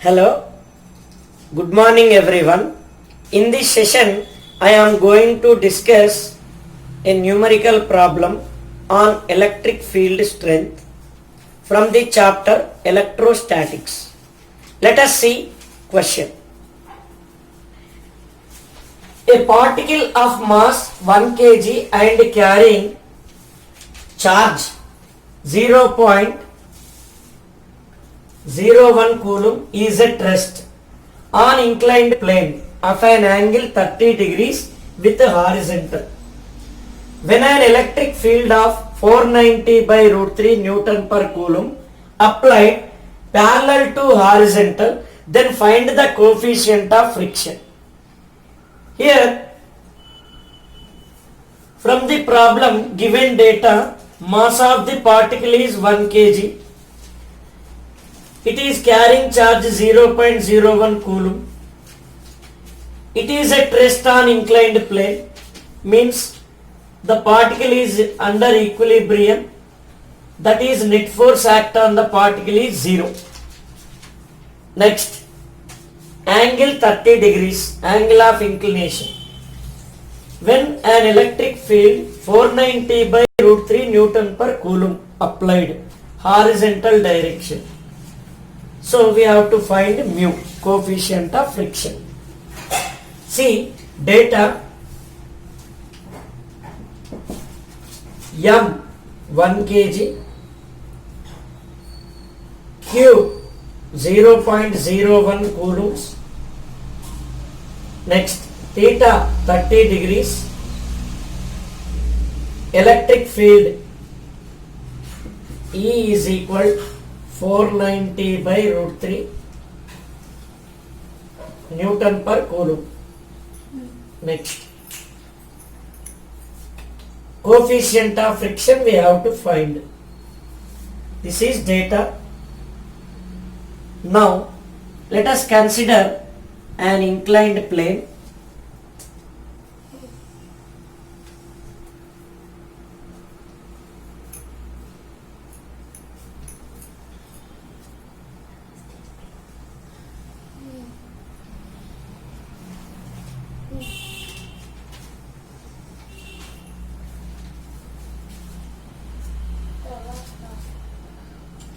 Hello, good morning everyone. In this session, I am going to discuss a numerical problem on electric field strength from the chapter electrostatics. Let us see question. A particle of mass 1 kg and carrying charge 0.01 coulomb is at rest on inclined plane of an angle 30 degrees with horizontal. When an electric field of 490 by root 3 Newton per coulomb applied parallel to horizontal, then find the coefficient of friction. Here, from the problem given data, mass of the particle is 1 kg. It is carrying charge 0.01 coulomb. It is at rest on inclined plane, means the particle is under equilibrium, that is net force act on the particle is 0. Next, angle 30 degrees, angle of inclination. When an electric field 490 by root 3 Newton per coulomb applied horizontal direction. So we have to find mu, coefficient of friction. See data M 1 kg, Q 0.01 coulombs. Next, theta 30 degrees, electric field E is equal 490 by root 3 Newton per coulomb. Next, coefficient of friction we have to find. This is data. Now let us consider an inclined plane.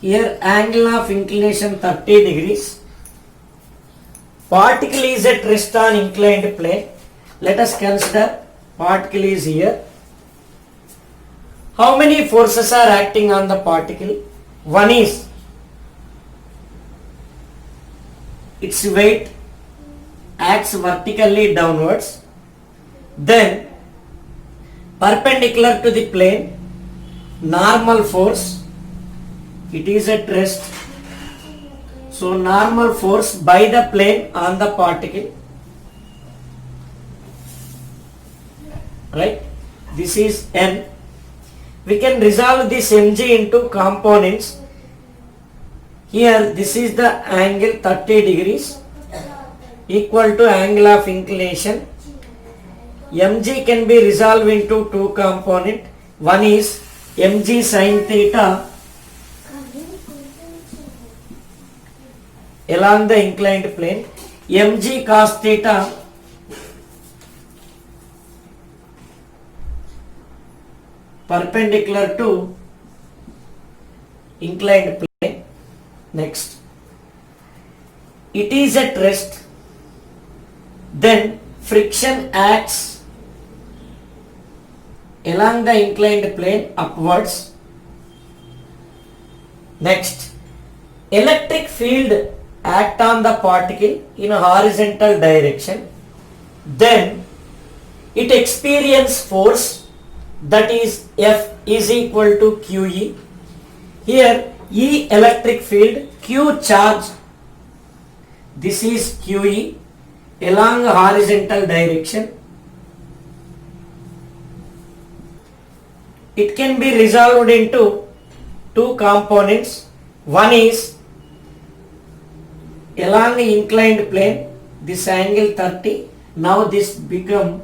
Here angle of inclination 30 degrees. Particle is at rest on inclined plane. Let us consider particle is here. How many forces are acting on the particle? One is its weight acts vertically downwards. Then perpendicular to the plane, normal force, it is at rest. So normal force by the plane on the particle, right? This is N. We can resolve this mg into components. Here this is the angle 30 degrees equal to angle of inclination. Mg can be resolved into two components. One is mg sin theta along the inclined plane, mg cos theta perpendicular to inclined plane. Next, it is at rest, then friction acts along the inclined plane upwards. Next, electric field act on the particle in a horizontal direction, then it experience force, that is F is equal to QE. Here E electric field, Q charge, this is QE along horizontal direction. It can be resolved into two components. One is along the inclined plane, this angle 30, now this become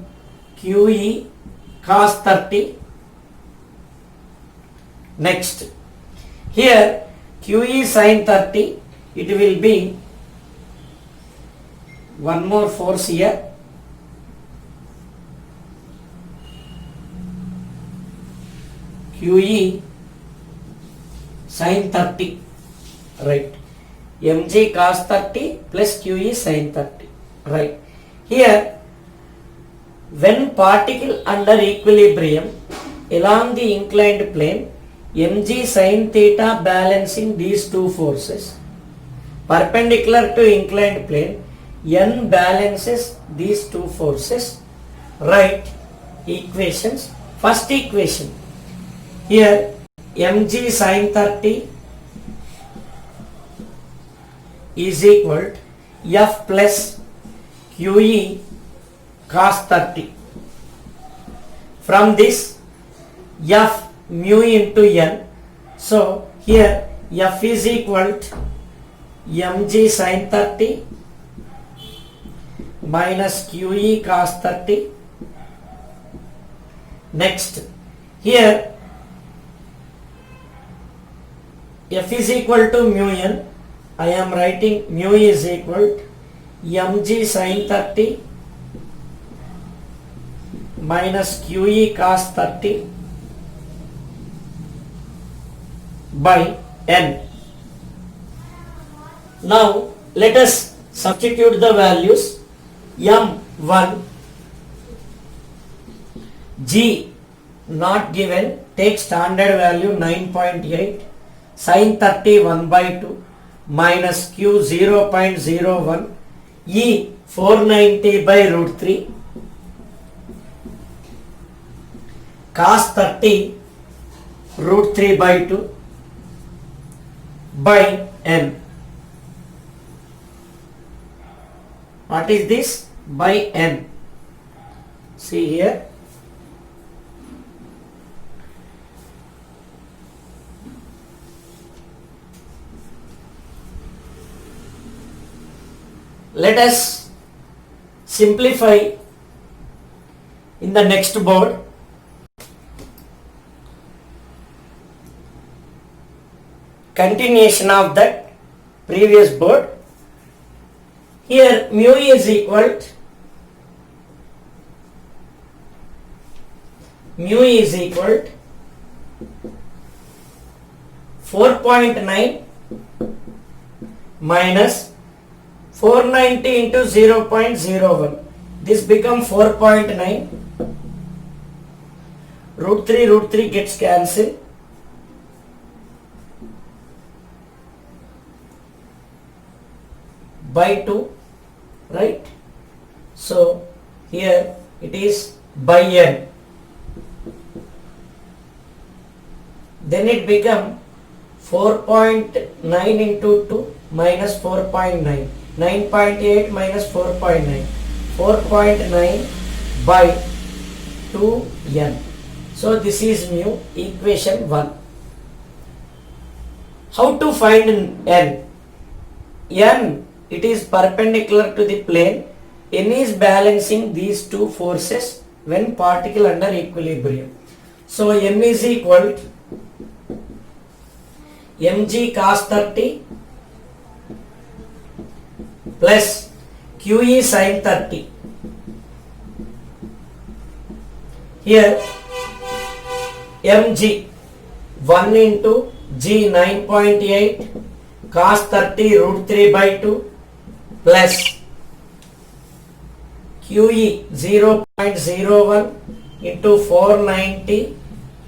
QE cos 30. Next, here QE sin 30, it will be one more force here, QE sin 30, right? mg cos 30 plus QE sin 30, right? Here, when particle under equilibrium along the inclined plane, mg sin theta balancing these two forces, perpendicular to inclined plane, n balances these two forces. Write equations. First equation, here mg sin 30 is equal to F plus QE cos 30. From this, F mu into N. So here F is equal to mg sin 30 minus QE cos 30. Next, here F is equal to mu N. I am writing mu is equal to mg sin 30 minus QE cos 30 by N. Now let us substitute the values. M1, G not given, take standard value 9.8, sin 30 1 by 2 minus Q 0.01, E 490 by root 3, cos 30 root 3 by 2 by N. What is this? By N. See here. Let us simplify in the next board. Continuation of that previous board. Here mu is equal to 4.9 minus 490 into 0.01. This becomes 4.9. Root 3 gets cancelled. By 2, right? So here it is by N. Then it become 4.9 into 2 minus 4.9. 9.8 minus 4.9. 4.9 by 2N. So this is mu, equation 1. How to find N? N, it is perpendicular to the plane. N is balancing these two forces when particle under equilibrium. So M is equal to mg cos 30 plus QE sin 30. Here mg 1 into g 9.8 cos 30 root 3 by 2 plus QE 0.01 into 490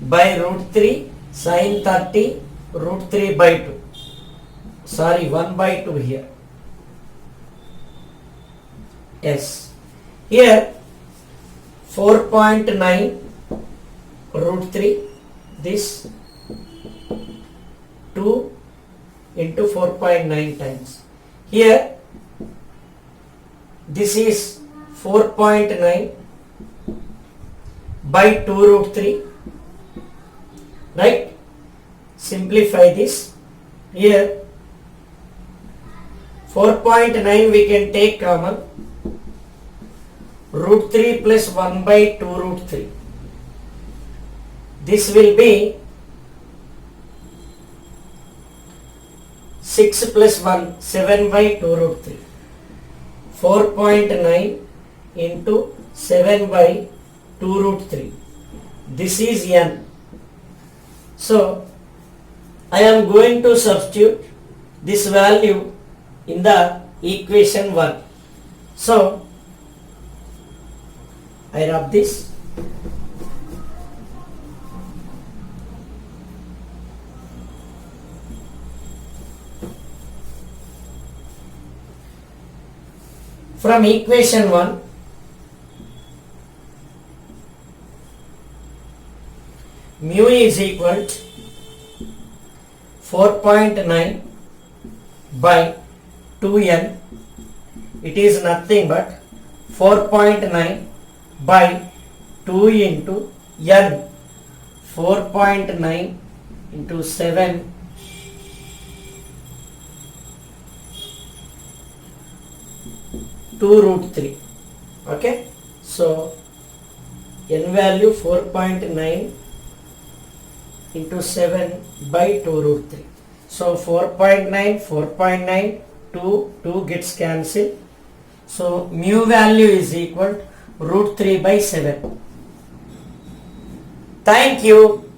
by root 3 sin 30 root 3 by 2. Sorry, 1 by 2 here. Yes. Here 4.9 root 3, this 2 into 4.9 times. Here this is 4.9 by 2 root 3, right? Simplify this. Here 4.9 we can take common. Root 3 plus 1 by 2 root 3. This will be 6 plus 1, 7 by 2 root 3. 4.9 into 7 by 2 root 3. This is n. So I am going to substitute this value in the equation 1. So I rub this. From equation 1, mu is equal to 4.9 by 2n. It is nothing but 4.9 by 2 into n. 4.9 into 7 2 root 3. Okay, so n value 4.9 into 7 by 2 root 3. So 4.9 2 gets cancelled. So mu value is equal to root 3 by 7. Thank you.